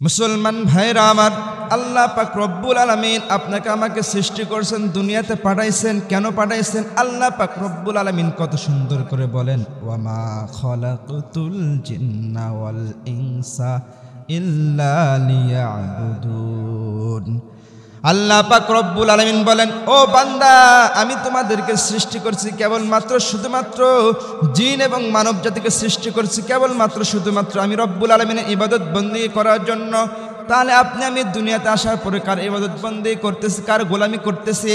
মুসলমান ভাইরা আমার, আল্লাহ পাক রব্বুল আলামিন আপনাকে আমাকে সৃষ্টি করেছেন, দুনিয়াতে পাঠাইছেন। কেন পাঠাইছেন? আল্লাহ পাক রব্বুল আলামিন কত সুন্দর করে বলেন, ওয়ামা খালাকতুল জিন্না ওয়াল ইনসা ইল্লা লিয়াবুদুন। আল্লাহ পাক রব্বুল আলামিন বলেন, ও বান্দা, আমি তোমাদেরকে সৃষ্টি করছি কেবলমাত্র শুধুমাত্র জিন এবং মানব জাতিকে সৃষ্টি করছি কেবলমাত্র শুধুমাত্র আমি রব্বুল আলামিনের ইবাদত বন্দেগী করার জন্য। তাহলে আপনি আমি দুনিয়াতে আসার পরে কার ইবাদত বন্দেগী করতেছি, কার গোলামি করতেছি?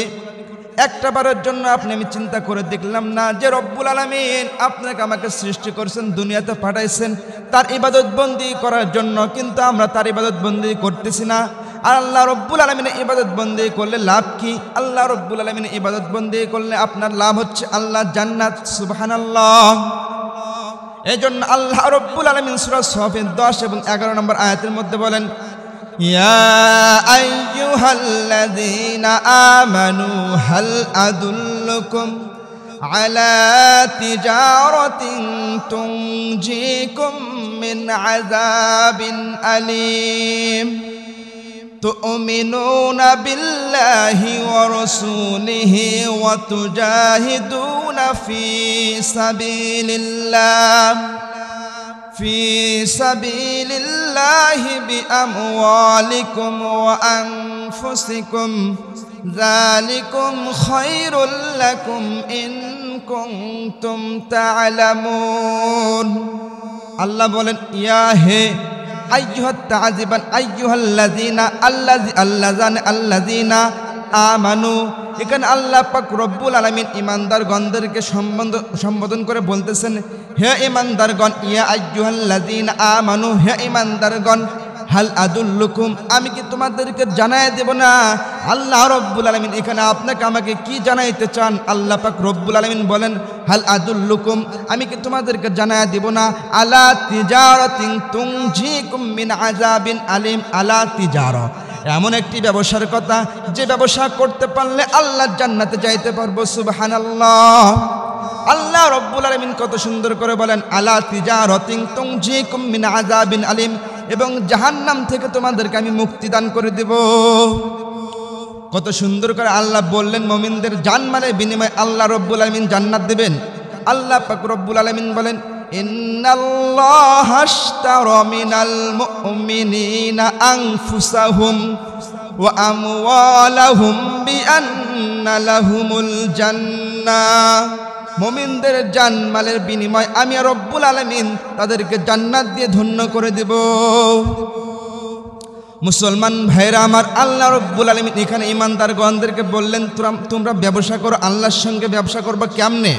একটা বারের জন্য আপনি আমি চিন্তা করে দেখলাম না যে রব্বুল আলামিন আপনাকে আমাকে সৃষ্টি করেছেন, দুনিয়াতে পাঠাইছেন তার ইবাদত বন্দেগী করার জন্য, কিন্তু আমরা তার ইবাদত বন্দেগী করতেছি না। আর আল্লাহ রব্বুল আলামিনের ইবাদত বন্দেগী করলে লাভ কি? আল্লাহ রব্বুল আলামিনের ইবাদত বন্দেগী করলে আপনার লাভ হচ্ছে আল্লাহ জান্নাত। সুবহানাল্লাহ। এজন্য আল্লাহ রব্বুল আলামিন সূরা সফের 10 এবং 11 নম্বর আয়াতের মধ্যে বলেন, ইয়া আইয়ুহাল্লাযীনা আমানু হাল আদুল্লুকুম আলা তিজারাতিন তুনজিকুম মিন আযাবিন আলীম তুমিনুনা বিল্লাহি ওয়া রাসূলিহি ওয়া তুজাহিদুনা ফি সাবিলিল্লাহি বিআমওয়ালিকুম ওয়া আনফুসিকুম যালিকুম খায়রুল লাকুম ইন কুনতুম তা'লামুন। আল্লাহ বলেন, ইয়া হে আইয়ুহাত তা'যিবান আইয়ুহাল্লাযীনা আল্লাযীনা আমানু। এখানে আল্লাহ পাক রব্বুল আলামিন ঈমানদারগণদেরকে সম্বোধন করে বলতেছেন, হে ঈমানদারগণ, ইয়া আইয়ুহাল্লাযীনা আমানু, হে ঈমানদারগণ, হাল আদুল্লুকুম, আমি কি তোমাদেরকে জানায় দেব না? আল্লাহ রব্বুল আলামিন এখানে আপনাকে আমাকে কি জানাইতে চান? আল্লাহ পাক রব্বুল আলামিন বলেন, হাল আদুল্লুকুম, আমি কি তোমাদেরকে জানায় দেব না? আলা তিজারাতিন তুনজিকুম মিন আযাবিন আলীম। আলা তিজারা, এমন একটি ব্যবসার কথা যে ব্যবসা করতে পারলে আল্লাহ জান্নাতে যাইতে পারবো। সুবহানাল্লাহ। আল্লাহ রব্বুল আলামিন কত সুন্দর করে বলেন, আলা তিজারাতিন তুনজিকুম মিন আযাবিন আলীম, এবং জাহান্নাম থেকে তোমাদেরকে আমি মুক্তি দান করে দেব। কত সুন্দর করে আল্লাহ বললেন, মুমিনদের জানমালের বিনিময়ে আল্লাহ রব্বুল আলামিন জান্নাত দেবেন। আল্লাহ পাক রব্বুল আলামিন বলেন, ইন্নাল্লাহা আশতারা মিনাল মুমিনিনা আনফুসাহুম ওয়া আমওয়ালাহুম বিআন্না লাহুমুল জান্নাহ। মুমিনদের জানমালের বিনিময় আমি রব্বুল আলামিন তাদেরকে জান্নাত দিয়ে ধন্য করে দেব। মুসলমান ভাইরা আমার, আল্লাহ রব্বুল আলামিন এখানে ঈমানদারগণদেরকে বললেন, তোমরা ব্যবসা করো। আল্লাহর সঙ্গে ব্যবসা করবা কেমনে?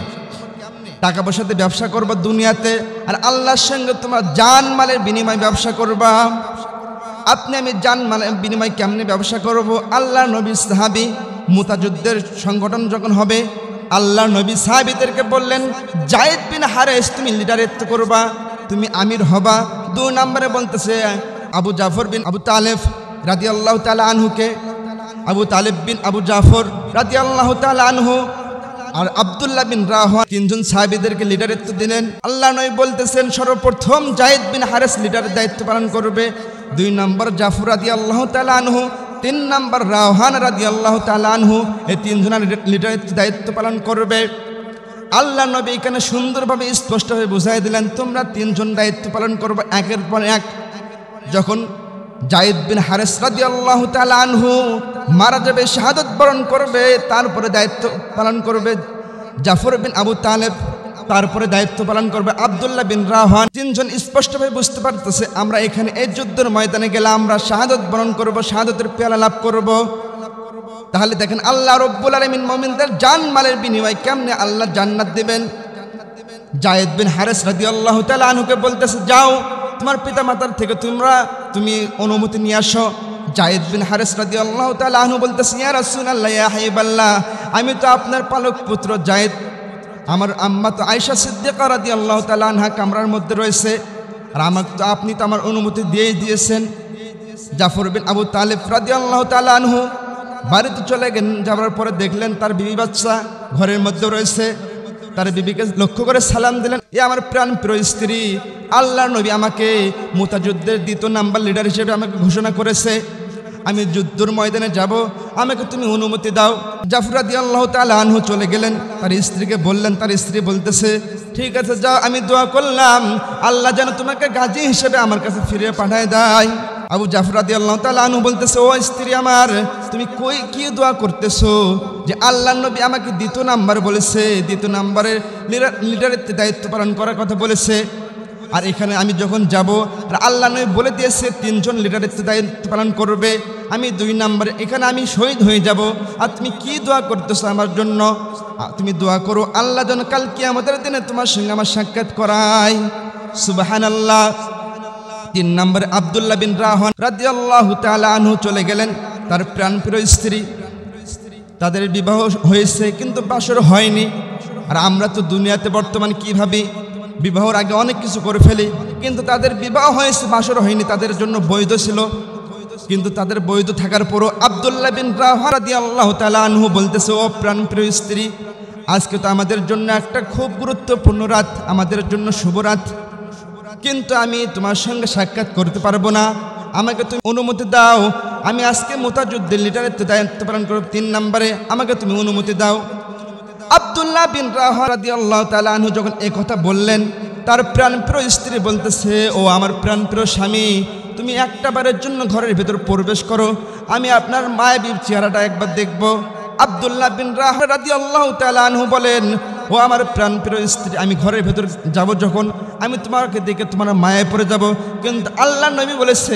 টাকা পয়সাতে ব্যবসা করবা দুনিয়াতে, আর আল্লাহর সঙ্গে তোমরা জানমালের বিনিময় ব্যবসা করবা। আপনি আমি জানমালের বিনিময় কেমনে ব্যবসা করব? আল্লাহ নবী সাহাবী মুতাযুদ্ধের সংগঠন যখন হবে, আল্লাহ নবী সাহাবীদেরকে বললেন, যায়েদ বিন হারেস তুমি লিডারিত্ব করবা, তুমি আমির হবা। 2 নম্বরে বলতেছে আবু জাফর বিন আবু তালেব রাদিয়াল্লাহু তাআলা আনহুকে, আবু তালেব বিন আবু জাফর রাদিয়াল্লাহু তাআলা আনহু আর আব্দুল্লাহ বিন রাওহা, 3 জন সাহাবীদেরকে লিডারিত্ব দিলেন। আল্লাহ নবী বলতেছেন, সর্বপ্রথম যায়েদ বিন হারেস লিডারের দায়িত্ব পালন করবে, 2 নম্বর জাফর রাদিয়াল্লাহু তাআলা আনহু, 3 নম্বর রাওহান রাদিয়াল্লাহু তাআলা আনহু। এই 3 জনের লিডারের দায়িত্ব পালন করবে। আল্লাহ নবী এখানে সুন্দরভাবে স্পষ্টভাবে বুঝাই দিলেন, তোমরা 3 জন দায়িত্ব পালন করবে একের পর এক। যখন যায়েদ বিন হারেস রাদিয়াল্লাহু তাআলা আনহু মারা যাবে, শাহাদাত বরণ করবে, তারপরে দায়িত্ব পালন করবে জাফর বিন আবু তালেব, তারপরে দায়িত্ব পালন করবে আব্দুল্লাহ বিন রাওহান। 3 জন স্পষ্টভাবে বুঝতে পারতেছে, আমরা এখানে এই যুদ্ধের ময়দানে গেলে আমরা শাহাদাত বরণ করব, শাহাদাতের পেয়ালা লাভ করব। তাহলে দেখেন আল্লাহ রব্বুল আলামিন মুমিনদের জানমালের বিনিময়ে কেমনে আল্লাহ জান্নাত দেবেন। যায়েদ বিন হারেস রাদিয়াল্লাহু তাআলা আনহুকে বলতেছে, যাও তোমার পিতামাতার থেকে তুমি অনুমতি নিয়ে আসো। যায়েদ বিন হারেস রাদিয়াল্লাহু তাআলা আনহু বলতেছে, ইয়া রাসূলুল্লাহ, ইয়া হাবিবাল্লাহ, আমি তো আপনার পালক পুত্র যায়েদ, আমার আম্মা তো আয়েশা সিদ্দিকা রাদিয়াল্লাহু তাআলা আনহা কামরার মধ্যে রয়েছে, আর আমাকে তো আপনি তো আমার অনুমতি দিয়েছেন। জাফর বিন আবু তালেব রাদিয়াল্লাহু তাআলা আনহু বাড়িতে চলে গেলেন, যাওয়ার পরে দেখলেন তার বিবি বাচ্চা ঘরের মধ্যে রয়েছে। তার বিবিকে লক্ষ্য করে সালাম দিলেন, এ আমার প্রাণ প্রিয় স্ত্রী, আল্লাহর নবী আমাকে মুতাযুদ্ধের 2 নাম্বার লিডার হিসেবে আমাকে ঘোষণা করেছে, আমি যুদ্ধের ময়দানে যাব, আমাকে তুমি অনুমতি দাও। জাফর রাদিয়াল্লাহু তাআলা আনহু চলে গেলেন, তার স্ত্রীকে বললেন, তার স্ত্রী বলতেছে ঠিক আছে যাও, আমি দোয়া করলাম আল্লাহ যেন তোমাকে গাজী হিসেবে আমার কাছে ফিরিয়ে পাঠায় দেয়। আবু জাফর রাদিয়াল্লাহু তাআলা আনহু বলতেছে, ও স্ত্রী আমার, তুমি কি দোয়া করতেছো যে আল্লাহর নবী আমাকে 2 নাম্বার বলেছে, 2 নাম্বারের লিডারের দায়িত্ব পালন করার কথা বলেছে, আর এখানে আমি যখন যাব আর আল্লাহ নবী বলে দিয়েছে 3 জন লিডারের দায়িত্ব পালন করবে, আমি 2 নাম্বারে, এখানে আমি শহীদ হয়ে যাব, আর তুমি কি দোয়া করতেছো আমার জন্য? তুমি দোয়া করো আল্লাহ যেন কাল কিয়ামতের দিনে তোমার সঙ্গে আমার সাক্ষাৎ করায়। সুবহানাল্লাহ। 3 নম্বরে আব্দুল্লাহ বিন রাহওয়ান রাদিয়াল্লাহু তাআলা আনহু চলে গেলেন, তার প্রাণপ্রিয় স্ত্রী, তাদের বিবাহ হয়েছে কিন্তু বাসর হয়নি। আর আমরা তো দুনিয়াতে বর্তমান কি ভাবি, বিবাহের আগে অনেক কিছু করে ফেলি, কিন্তু তাদের বিবাহ হয়েছে বাসর হয়নি, তাদের জন্য বৈধ ছিল, কিন্তু তাদের বৈধ থাকার পরও আব্দুল্লাহ বিন রাহওয়ান রাদিয়াল্লাহু তাআলা আনহু বলতেছে, ও প্রাণপ্রিয় স্ত্রী, আজকে তো আমাদের জন্য একটা খুব গুরুত্বপূর্ণ রাত, আমাদের জন্য শুভ রাত, কিন্তু আমি তোমার সঙ্গে সাক্ষাৎ করতে পারবো না, আমাকে তুমি অনুমতি দাও, আমি আজকে মুতাযুদ্ধের লিডারের দায়িত্ব পালন করব 3 নম্বরে, আমাকে তুমি অনুমতি দাও। আব্দুল্লাহ বিন রাহওয়ান রাদিয়াল্লাহু তাআলা আনহু যখন এই কথা বললেন, তার প্রাণপ্রিয় স্ত্রী বলতেছে, ও আমার প্রাণপ্রিয় স্বামী, তুমি একটা বারের জন্য ঘরের ভেতর প্রবেশ করো, আমি আপনার মায়াবী চেহারাটা একবার দেখব। আব্দুল্লাহ বিন রাহওয়ান রাদিয়াল্লাহু তাআলা আনহু বলেন, ও আমার প্রাণপ্রিয় স্ত্রী, আমি ঘরের ভেতর যাব যখন, আমি তোমাকে দেখে তোমার মায়ায় পড়ে যাব, কিন্তু আল্লাহ নবী বলেছে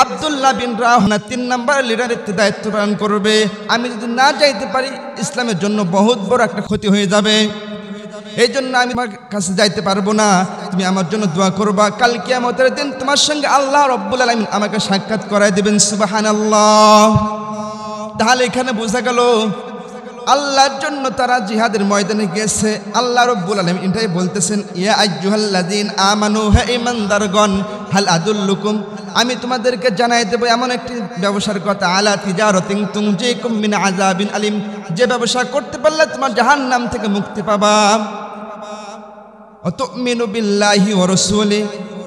আব্দুল্লাহ বিন রাহওয়ান 3 নাম্বার লিডারের দায়িত্ব পালন করবে, আমি যদি না যাইতে পারি ইসলামের জন্য বহুত বড় একটা ক্ষতি হয়ে যাবে, এই জন্য আমি তোমার কাছে যাইতে পারবো না, তুমি আমার জন্য দোয়া করবা, কাল কিয়ামতের দিন তোমার সঙ্গে আল্লাহ রাব্বুল আলামিন আমাকে সাক্ষাৎ করায় দিবেন। সুবহানাল্লাহ। তাহলে এখানে বোঝা গেল আল্লাহর জন্য তারা জিহাদের ময়দানে গেছে। আল্লাহ রাব্বুল আলামিন এটাই বলতেছেন, ইয়া আইয়ুহাল্লাযীনা আমানু, হে ঈমানদারগণ, হাল আদুল্লুকুম, আমি তোমাদেরকে জানাই দেব এমন একটি ব্যবসার কথা, আলা তিজারাতিন তুনজিকুম মিন আযাবিন আলিম, যে ব্যবসা করতে পারলে তোমার জাহান্নাম থেকে মুক্তি পাবা। ওয়া তুমিনু বিল্লাহি ওয়া রাসূলি,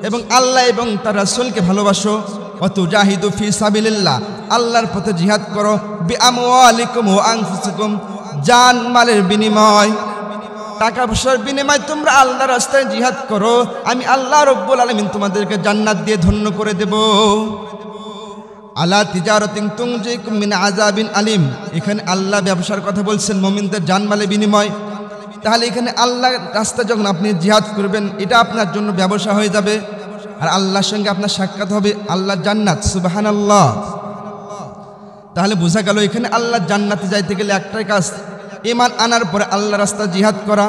এবং আল্লাহ এবং তার রাসূলকে ভালোবাসো। ওয়া তুজাহিদু ফি সাবিলিল্লাহ, আল্লাহর পথে জিহাদ করো। বিআমওয়ালিকুম ওয়া আনফুসিকুম, জান মালের বিনিময়, টাকা পয়সার বিনিময় তোমরা আল্লাহর রাস্তায় জিহাদ করো, আমি আল্লাহ রাব্বুল আলামিন তোমাদেরকে জান্নাত দিয়ে ধন্য করে দেব। আলা তিজারাতিন তুনজিকুম মিন আযাবিন আলিম, এখানে আল্লাহ ব্যবসার কথা বলছেন, মুমিনদের জানমালের বিনিময়। তাহলে এখানে আল্লাহর রাস্তায় যখন আপনি জিহাদ করবেন, এটা আপনার জন্য ব্যবসা হয়ে যাবে, আর আল্লাহর সঙ্গে আপনার সাক্ষাৎ হবে, আল্লাহর জান্নাত। সুবহানাল্লাহ। তাহলে বোঝা গেল এখানে আল্লাহর জান্নাতে যাইতে গেলে একটাই কাজ, ঈমান আনার পরে আল্লাহর রাস্তায় জিহাদ করা।